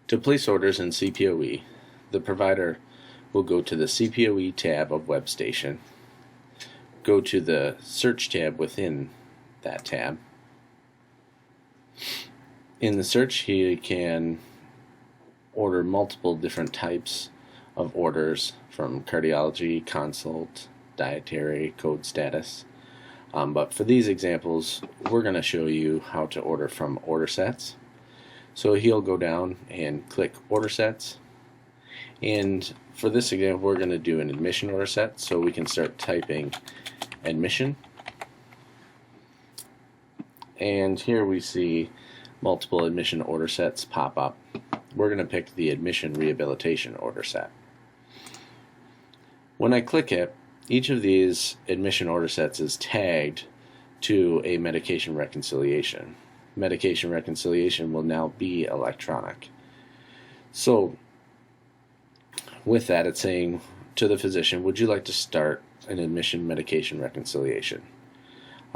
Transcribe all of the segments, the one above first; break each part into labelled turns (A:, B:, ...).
A: To place orders in CPOE, the provider will go to the CPOE tab of WebStation, go to the Search tab within that tab. In the search, he can order multiple different types of orders from cardiology, consult, dietary, code status. But for these examples, we're going to show you how to order from order sets. So he'll go down and click order sets. And for this example, we're going to do an admission order set. So we can start typing admission. And here we see multiple admission order sets pop up. We're going to pick the admission rehabilitation order set. When I click it, each of these admission order sets is tagged to a medication reconciliation. Medication reconciliation will now be electronic. So with that, it's saying to the physician, would you like to start an admission medication reconciliation?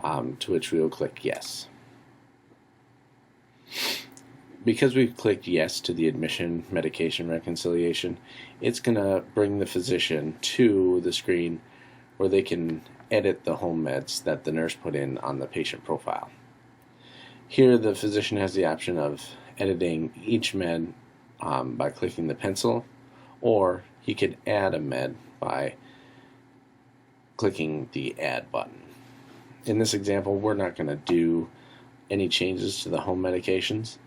A: To which we will click yes. Because we've clicked yes to the admission medication reconciliation, it's going to bring the physician to the screen where they can edit the home meds that the nurse put in on the patient profile. Here the physician has the option of editing each med by clicking the pencil, or he could add a med by clicking the add button. In this example, we're not going to do any changes to the home medications,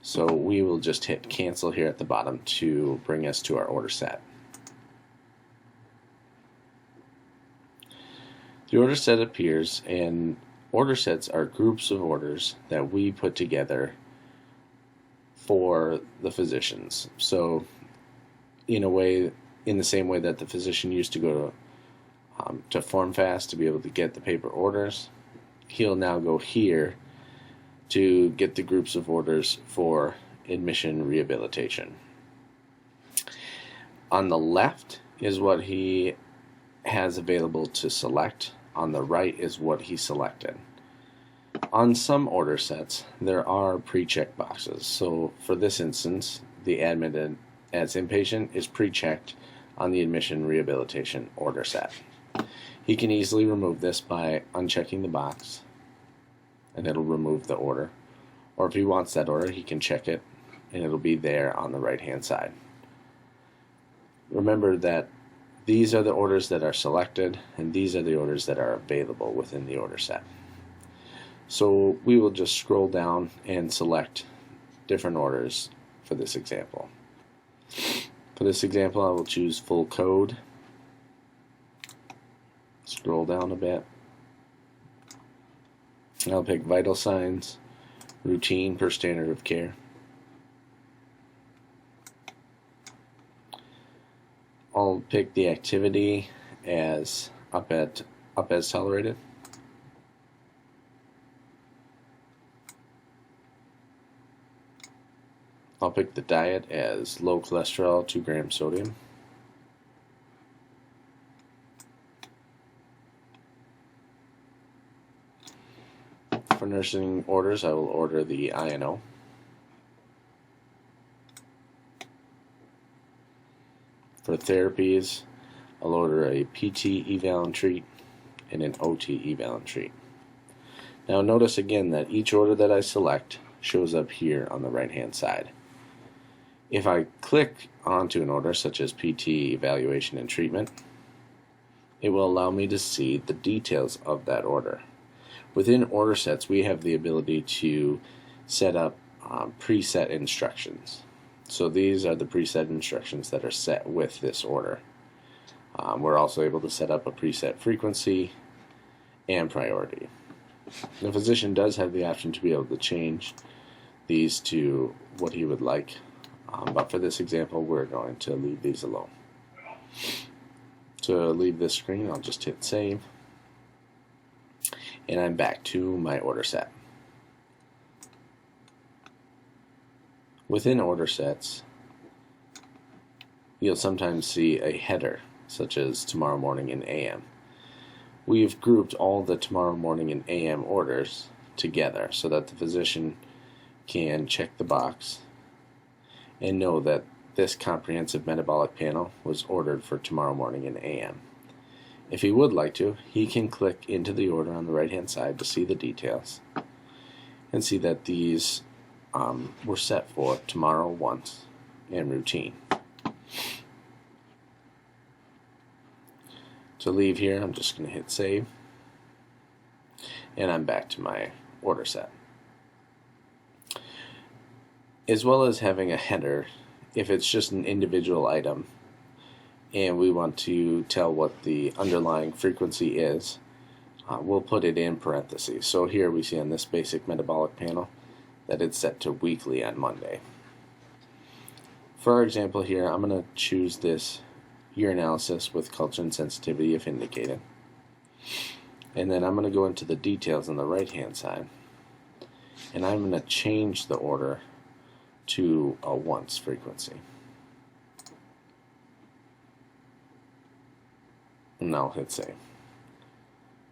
A: so we will just hit cancel here at the bottom to bring us to our order set. The order set appears, and order sets are groups of orders that we put together for the physicians. So in the same way that the physician used to go to FormFast to be able to get the paper orders, he'll now go here to get the groups of orders for admission rehabilitation. On the left is what he has available to select. On the right is what he selected. On some order sets, there are pre-check boxes. So for this instance, the admitted as inpatient is pre-checked on the admission rehabilitation order set. He can easily remove this by unchecking the box, and it'll remove the order. Or if he wants that order, he can check it, and it'll be there on the right-hand side. Remember that these are the orders that are selected, and these are the orders that are available within the order set. So we will just scroll down and select different orders for this example. For this example, I will choose full code. Scroll down a bit. I'll pick vital signs, routine per standard of care. I'll pick the activity as up as tolerated. I'll pick the diet as low cholesterol, 2 grams sodium. For nursing orders, I will order the INO. For therapies, I'll order a PT eval and treat and an OT eval and treat. Now notice again that each order that I select shows up here on the right hand side. If I click onto an order such as PT evaluation and treatment, it will allow me to see the details of that order. Within order sets, we have the ability to set up preset instructions. So these are the preset instructions that are set with this order. We're also able to set up a preset frequency and priority. The physician does have the option to be able to change these to what he would like, but for this example, we're going to leave these alone. To leave this screen, I'll just hit save, and I'm back to my order set. Within order sets, you'll sometimes see a header, such as tomorrow morning in AM. We've grouped all the tomorrow morning in AM orders together so that the physician can check the box and know that this comprehensive metabolic panel was ordered for tomorrow morning in AM. If he would like to, he can click into the order on the right hand side to see the details and see that these were set for tomorrow once and routine. To leave here, I'm just going to hit save, and I'm back to my order set. As well as having a header, if it's just an individual item and we want to tell what the underlying frequency is, we'll put it in parentheses. So here we see on this basic metabolic panel that it's set to weekly on Monday. For our example here, I'm going to choose this urinalysis with culture and sensitivity if indicated. And then I'm going to go into the details on the right hand side, and I'm going to change the order to a once frequency. And now I'll hit save.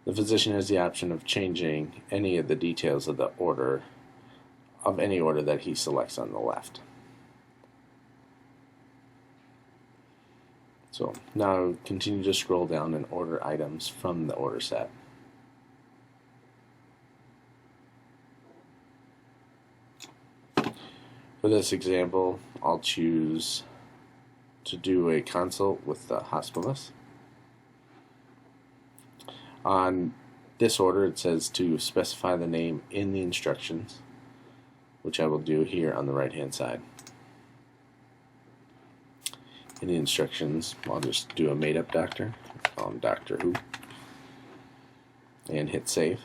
A: The physician has the option of changing any of the details of the order, of any order that he selects on the left. So now continue to scroll down and order items from the order set. For this example, I'll choose to do a consult with the hospitalist. On this order, it says to specify the name in the instructions, which I will do here on the right hand side. In the instructions, I'll just do a made-up doctor, Doctor Who, and hit save.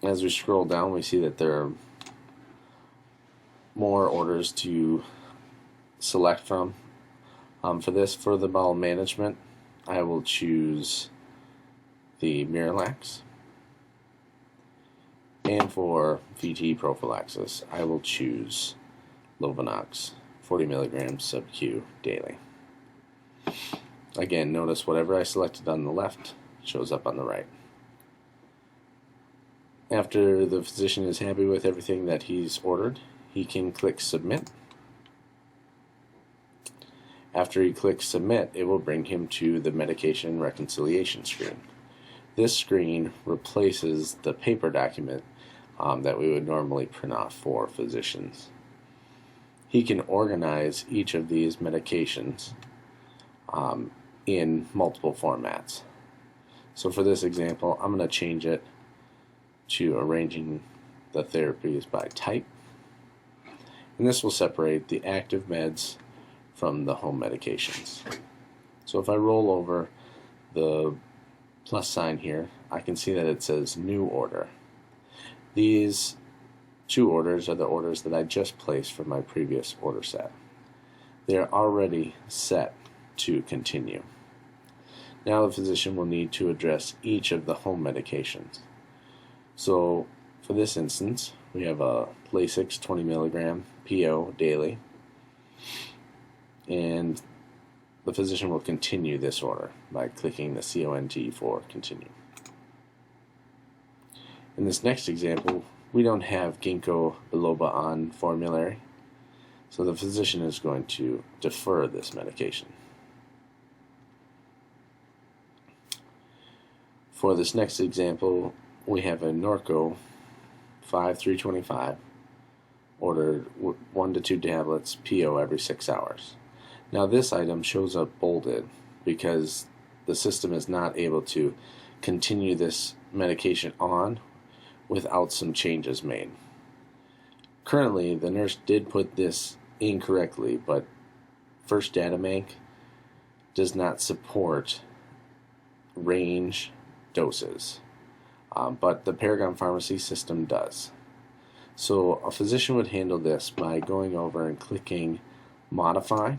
A: As we scroll down, we see that there are more orders to select from. For this further bowel management, I will choose the Miralax. And for VT prophylaxis, I will choose Lovenox, 40 milligrams sub-Q daily. Again, notice whatever I selected on the left shows up on the right. After the physician is happy with everything that he's ordered, he can click submit. After he clicks submit, it will bring him to the medication reconciliation screen. This screen replaces the paper document that we would normally print off for physicians. He can organize each of these medications in multiple formats. So for this example, I'm going to change it to arranging the therapies by type. And this will separate the active meds from the home medications. So if I roll over the plus sign here, I can see that it says new order. These two orders are the orders that I just placed from my previous order set. They are already set to continue. Now the physician will need to address each of the home medications. So for this instance, we have a Lasix 20 milligram PO daily, and the physician will continue this order by clicking the CONT for continue. In this next example, we don't have ginkgo biloba on formulary, so the physician is going to defer this medication. For this next example, we have a Norco 5325 ordered 1 to 2 tablets PO every 6 hours. Now this item shows up bolded because the system is not able to continue this medication on without some changes made. Currently, the nurse did put this incorrectly, but First Data Bank does not support range doses, but the Paragon Pharmacy system does. So a physician would handle this by going over and clicking Modify.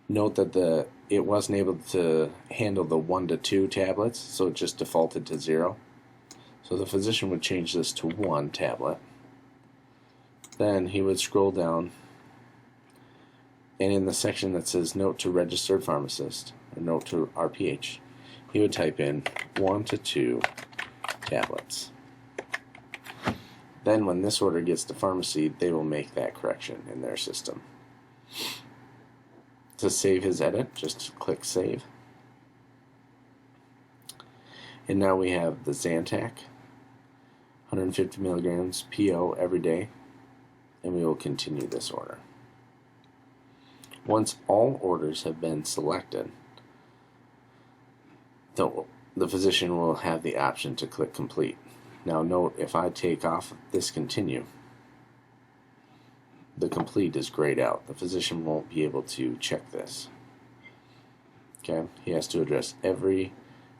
A: Note that it wasn't able to handle the 1 to 2 tablets, so it just defaulted to 0. So the physician would change this to 1 tablet. Then he would scroll down, and in the section that says Note to Registered Pharmacist, or Note to RPH, he would type in 1 to 2 tablets. Then when this order gets to pharmacy, they will make that correction in their system. To save his edit, just click Save. And now we have the Zantac, 150 milligrams PO every day, and we will continue this order. Once all orders have been selected, the physician will have the option to click Complete. Now note, if I take off this Continue, the Complete is grayed out. The physician won't be able to check this. Okay, he has to address every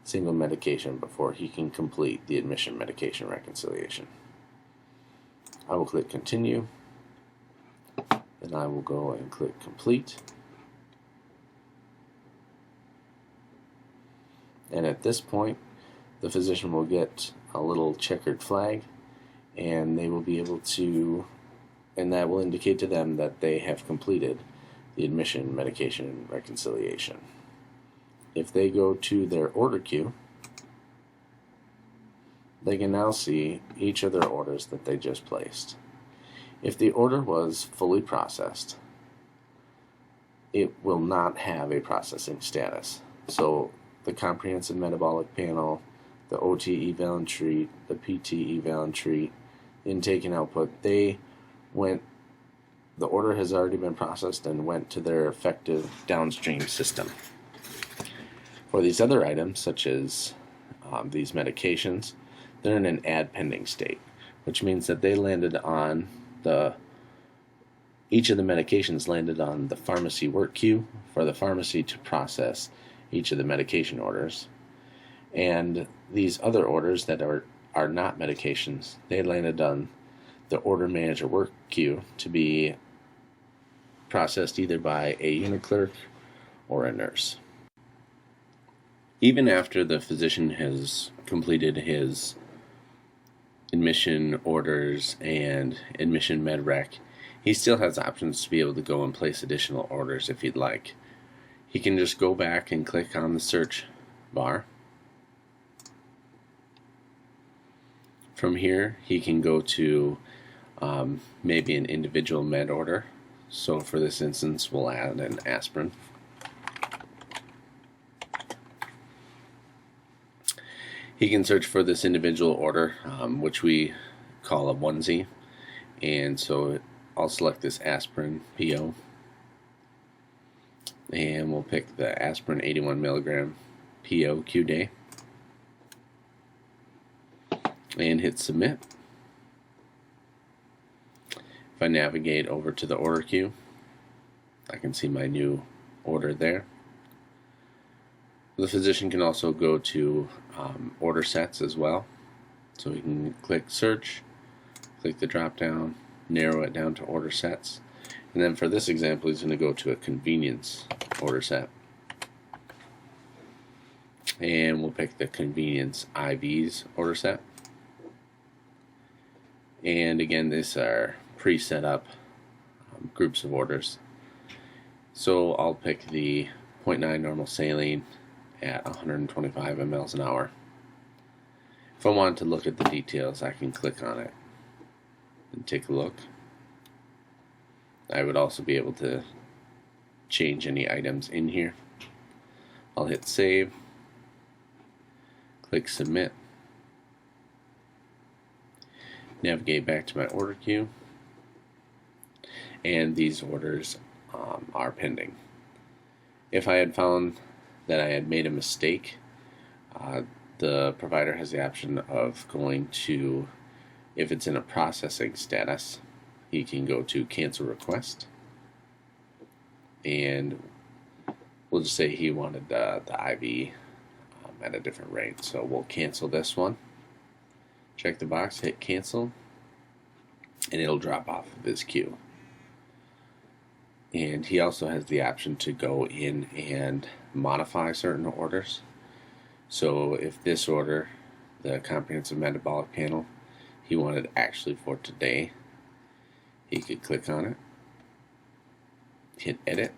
A: single medication before he can complete the admission medication reconciliation. I will click Continue, then I will go and click Complete. And at this point, the physician will get a little checkered flag, and they will be able to, and that will indicate to them that they have completed the admission medication reconciliation. If they go to their order queue, they can now see each of their orders that they just placed. If the order was fully processed, it will not have a processing status. So the comprehensive metabolic panel, the OT eval and treat, the PT eval and treat, intake and output, the order has already been processed and went to their effective downstream system. For these other items, such as these medications, they're in an add pending state, which means that they landed on each of the medications landed on the pharmacy work queue for the pharmacy to process each of the medication orders. And these other orders that are not medications, they landed on the order manager work queue to be processed either by a unit clerk or a nurse. Even after the physician has completed his admission orders and admission med rec, he still has options to be able to go and place additional orders if he'd like. He can just go back and click on the search bar. From here, he can go to maybe an individual med order. So for this instance, we'll add an aspirin. He can search for this individual order, which we call a onesie. And so I'll select this aspirin PO. And we'll pick the aspirin 81 milligram PO Q day. And hit submit. If I navigate over to the order queue, I can see my new order there. The physician can also go to order sets as well. So we can click search, click the drop down, narrow it down to order sets. And then for this example, he's going to go to a convenience order set. And we'll pick the convenience IVs order set. And again, these are pre-set up groups of orders. So I'll pick the 0.9 normal saline at 125 mLs an hour. If I want to look at the details, I can click on it and take a look. I would also be able to change any items in here. I'll hit save, click submit, navigate back to my order queue, and these orders are pending. If I had found that I had made a mistake, the provider has the option of going to, if it's in a processing status, he can go to cancel request, and we'll just say he wanted the IV at a different rate, so we'll cancel this one. Check the box, hit cancel, and it'll drop off of his queue. And he also has the option to go in and modify certain orders. So if this order, the comprehensive metabolic panel, he wanted actually for today, he could click on it, hit edit,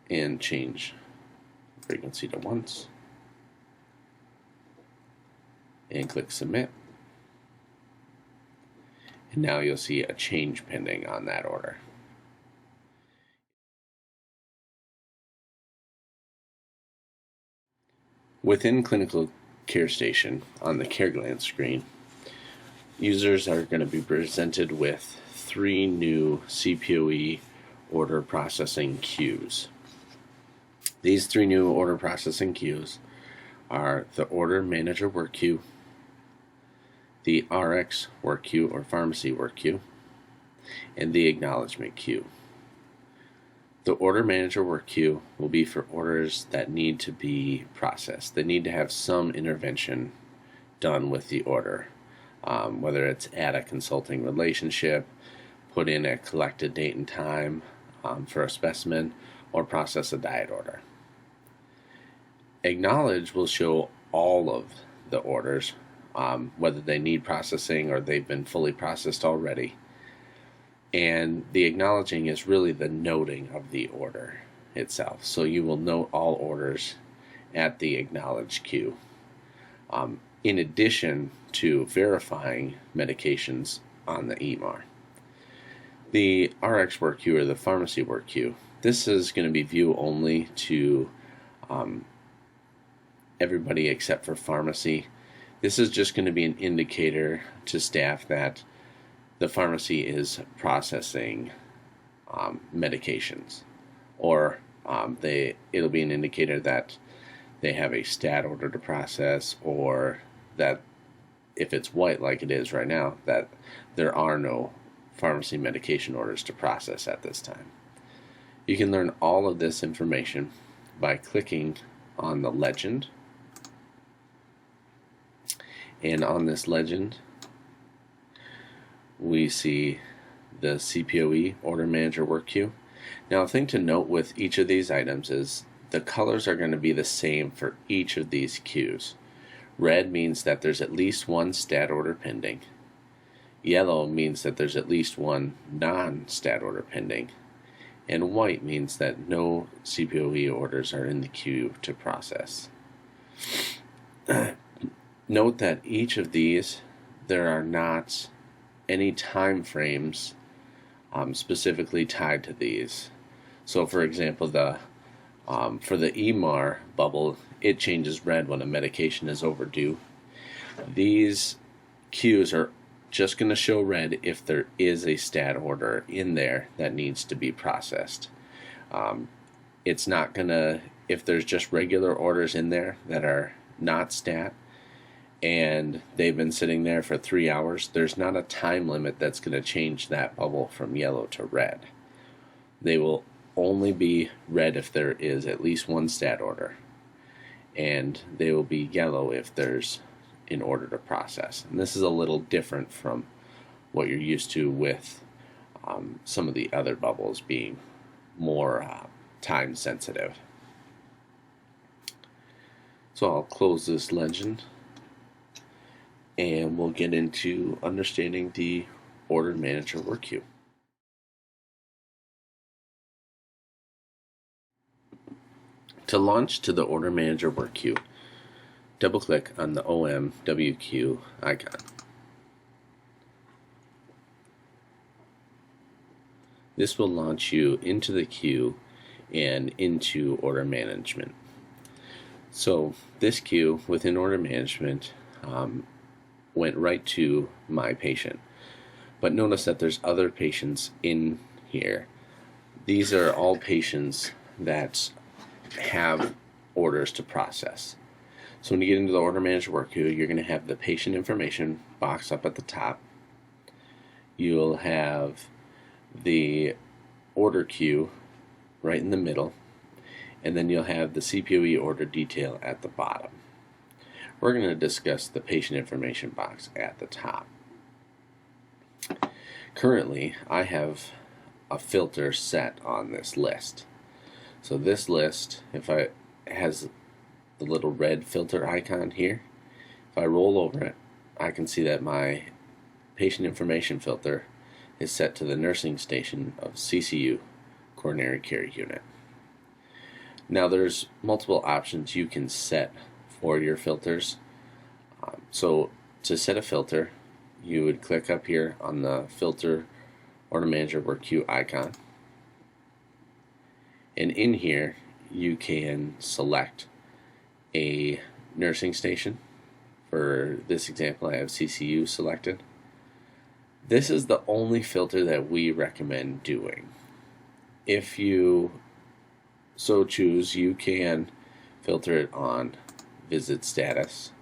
A: and change frequency to once, and click submit. and now you'll see a change pending on that order. Within Clinical Care Station, on the Care Glance screen, users are going to be presented with 3 new CPOE order processing queues. These 3 new order processing queues are the Order Manager Work Queue, the RX Work Queue or Pharmacy Work Queue, and the Acknowledgement Queue. The Order Manager Work Queue will be for orders that need to be processed. They need to have some intervention done with the order, whether it's add a consulting relationship, put in a collected date and time for a specimen, or process a diet order. Acknowledge will show all of the orders, whether they need processing or they've been fully processed already. And the acknowledging is really the noting of the order itself. So you will note all orders at the acknowledge queue, in addition to verifying medications on the EMR. The RX work queue or the pharmacy work queue, this is going to be view only to everybody except for pharmacy. This is just going to be an indicator to staff that the pharmacy is processing medications, or it'll be an indicator that they have a stat order to process, or that if it's white like it is right now, that there are no pharmacy medication orders to process at this time. You can learn all of this information by clicking on the legend, and on this legend we see the CPOE Order Manager Work Queue. Now, a thing to note with each of these items is the colors are going to be the same for each of these queues. Red means that there's at least one stat order pending. Yellow means that there's at least one non-stat order pending. And white means that no CPOE orders are in the queue to process. Note that each of these, there are not any time frames specifically tied to these. So for example, for the EMR bubble, it changes red when a medication is overdue. These queues are just going to show red if there is a stat order in there that needs to be processed. It's not going to, if there's just regular orders in there that are not stat, and they've been sitting there for 3 hours, there's not a time limit that's going to change that bubble from yellow to red. They will only be red if there is at least one stat order, and they will be yellow if there's an order to process. And this is a little different from what you're used to with some of the other bubbles being more time sensitive. So I'll close this legend, and we'll get into understanding the Order Manager Work Queue. To launch to the Order Manager Work Queue, double-click on the OMWQ icon. This will launch you into the queue and into order management. So this queue within order management went right to my patient. But notice that there's other patients in here. These are all patients that have orders to process. So when you get into the Order Manager Work Queue, you're going to have the patient information box up at the top. You'll have the order queue right in the middle, and then you'll have the CPOE order detail at the bottom. We're going to discuss the patient information box at the top. Currently, I have a filter set on this list. So this list, if I has the little red filter icon here, if I roll over it, I can see that my patient information filter is set to the nursing station of CCU, Coronary Care Unit. Now there's multiple options you can set for your filters. So to set a filter, you would click up here on the filter order manager work queue icon, and in here you can select a nursing station. For this example, I have CCU selected. This is the only filter that we recommend doing. If you so choose, you can filter it on visit status.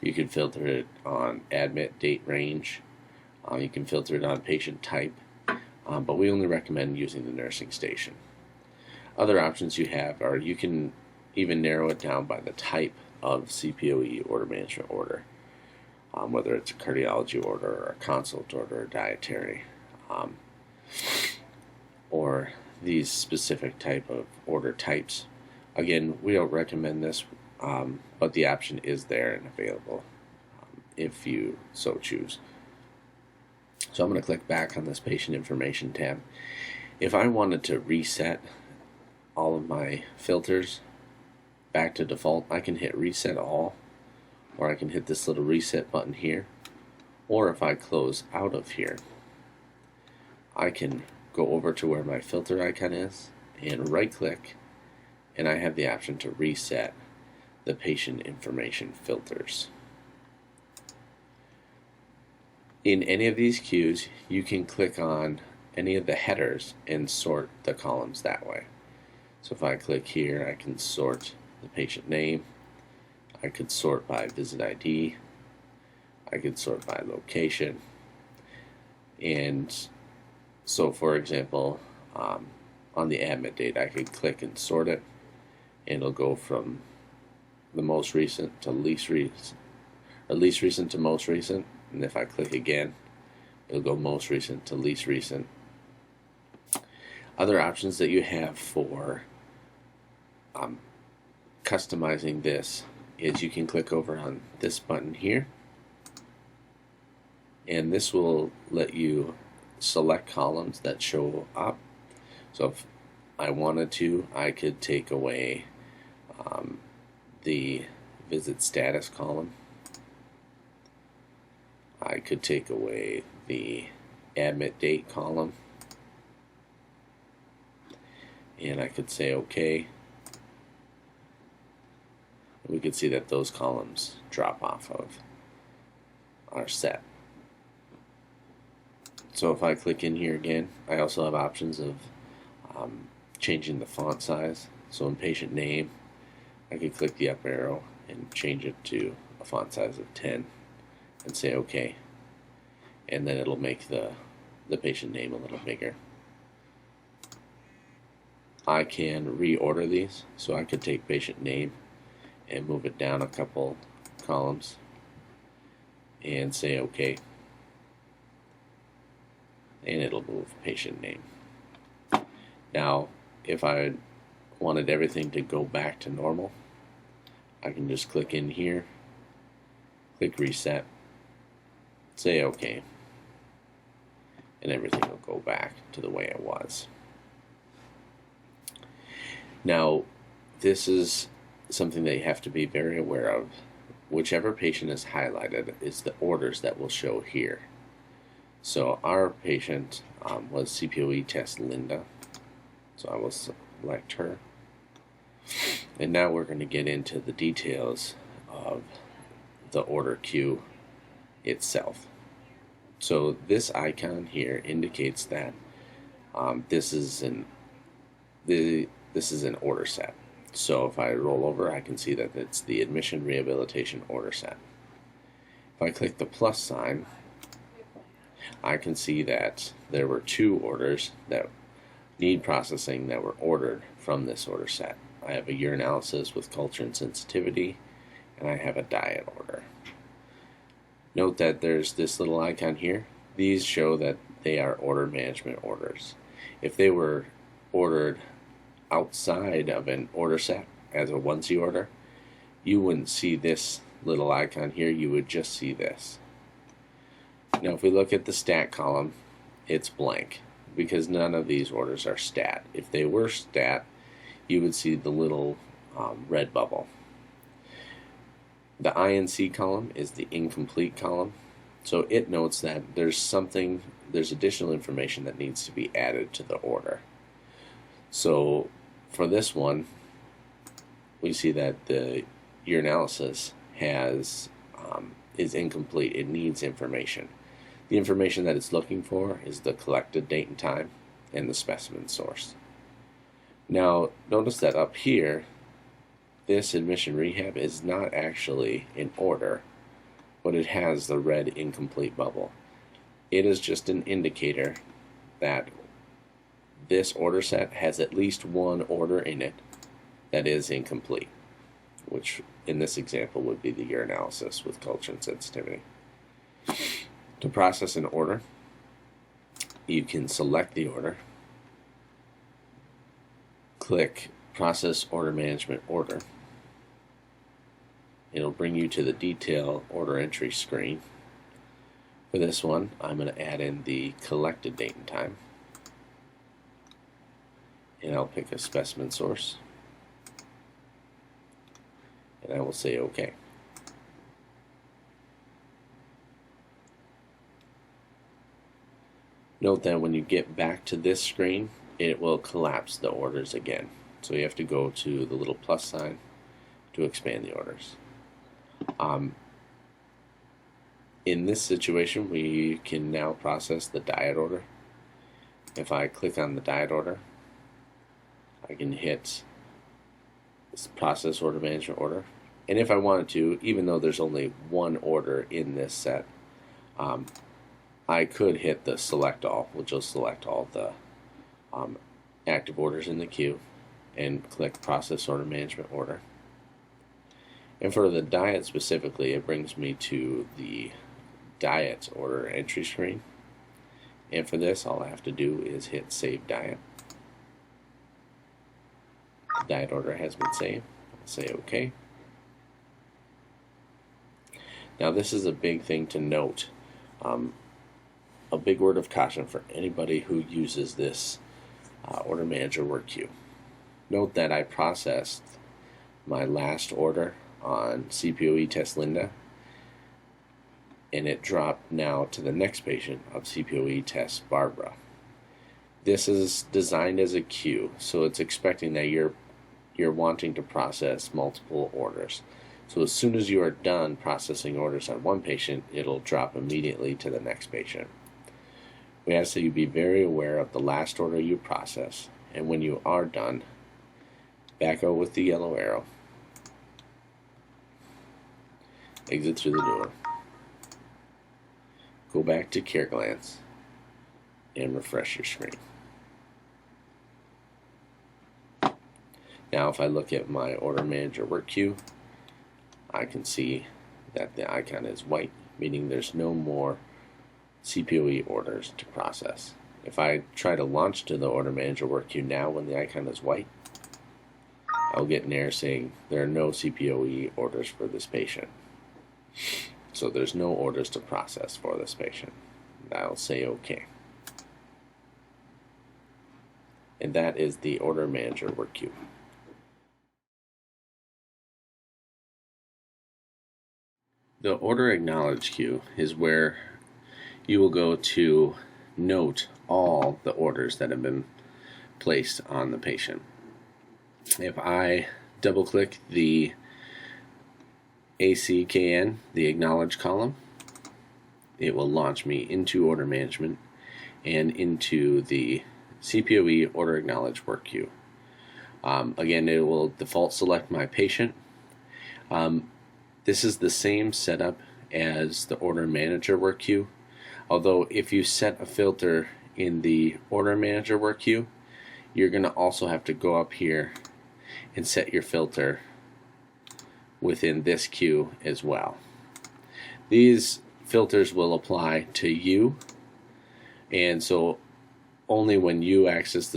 A: You can filter it on admit date range. You can filter it on patient type, but we only recommend using the nursing station. Other options you have are you can even narrow it down by the type of CPOE order management order, whether it's a cardiology order or a consult order or dietary, or these specific type of order types. Again, we don't recommend this, but the option is there and available if you so choose. So I'm going to click back on this patient information tab. If I wanted to reset all of my filters back to default, I can hit reset all, or I can hit this little reset button here, or if I close out of here, I can go over to where my filter icon is and right click, and I have the option to reset the patient information filters. In any of these queues, you can click on any of the headers and sort the columns that way. So if I click here, I can sort the patient name, I could sort by visit ID, I could sort by location, and so for example, on the admit date, I could click and sort it, and it'll go from the most recent to least recent, or least recent to most recent, and if I click again, it'll go most recent to least recent. Other options that you have for customizing this is you can click over on this button here, and this will let you select columns that show up. So if I wanted to, I could take away the visit status column. I could take away the admit date column, and I could say OK. We could see that those columns drop off of our set. So if I click in here again, I also have options of changing the font size. So in patient name, I could click the up arrow and change it to a font size of 10 and say OK. And then it'll make the patient name a little bigger. I can reorder these, so I could take patient name and move it down a couple columns and say OK, and it'll move patient name. Now if I wanted everything to go back to normal, I can just click in here, click reset, say OK, and everything will go back to the way it was. Now this is something that you have to be very aware of. Whichever patient is highlighted is the orders that will show here. So our patient was CPOE test Linda, so I will select her. And now we're going to get into the details of the order queue itself. So this icon here indicates that this is an order set. So if I roll over, I can see that it's the admission rehabilitation order set. If I click the plus sign, I can see that there were 2 orders that need processing that were ordered from this order set. I have a urinalysis with culture and sensitivity, and I have a diet order. Note that there's this little icon here. These show that they are order management orders. If they were ordered outside of an order set as a onesie order, you wouldn't see this little icon here, you would just see this. Now if we look at the stat column, it's blank because none of these orders are stat. If they were stat, you would see the little red bubble. The INC column is the incomplete column. So it notes that there's additional information that needs to be added to the order. So for this one, we see that the urinalysis is incomplete. It needs information. The information that it's looking for is the collected date and time and the specimen source. Now, notice that up here, this admission rehab is not actually in order, but it has the red incomplete bubble. It is just an indicator that this order set has at least one order in it that is incomplete, which in this example would be the urinalysis with culture and sensitivity. To process an order, you can select the order, click Process Order Management Order. It'll bring you to the detail order entry screen. For this one, I'm going to add in the collected date and time, and I'll pick a specimen source, and I will say OK. Note that when you get back to this screen, it will collapse the orders again. So you have to go to the little plus sign to expand the orders. In this situation, we can now process the diet order. If I click on the diet order, I can hit this process order management order. And if I wanted to, even though there's only one order in this set, I could hit the select all, which will select all the active orders in the queue, and click process order management order. And for the diet specifically, it brings me to the diet order entry screen. And for this, all I have to do is hit save diet. The diet order has been saved. I'll say OK. Now this is a big thing to note. A big word of caution for anybody who uses this order manager work queue. Note that I processed my last order on CPOE test Linda, and it dropped now to the next patient of CPOE test Barbara. This is designed as a queue, so it's expecting that you're wanting to process multiple orders. So as soon as you are done processing orders on one patient, it'll drop immediately to the next patient. We ask that you be very aware of the last order you process, and when you are done, back out with the yellow arrow, exit through the door, go back to Care Glance, and refresh your screen. Now if I look at my order manager work queue, I can see that the icon is white, meaning there's no more CPOE orders to process. If I try to launch to the order manager work queue now when the icon is white, I'll get an error saying there are no CPOE orders for this patient. So there's no orders to process for this patient. And I'll say OK. And that is the order manager work queue. The order acknowledge queue is where you will go to note all the orders that have been placed on the patient. If I double click the ACKN, the acknowledge column, it will launch me into order management and into the CPOE order acknowledge work queue. Again, it will default select my patient. This is the same setup as the order manager work queue, although if you set a filter in the order manager work queue, you're going to also have to go up here and set your filter within this queue as well. These filters will apply to you, and so only when you access the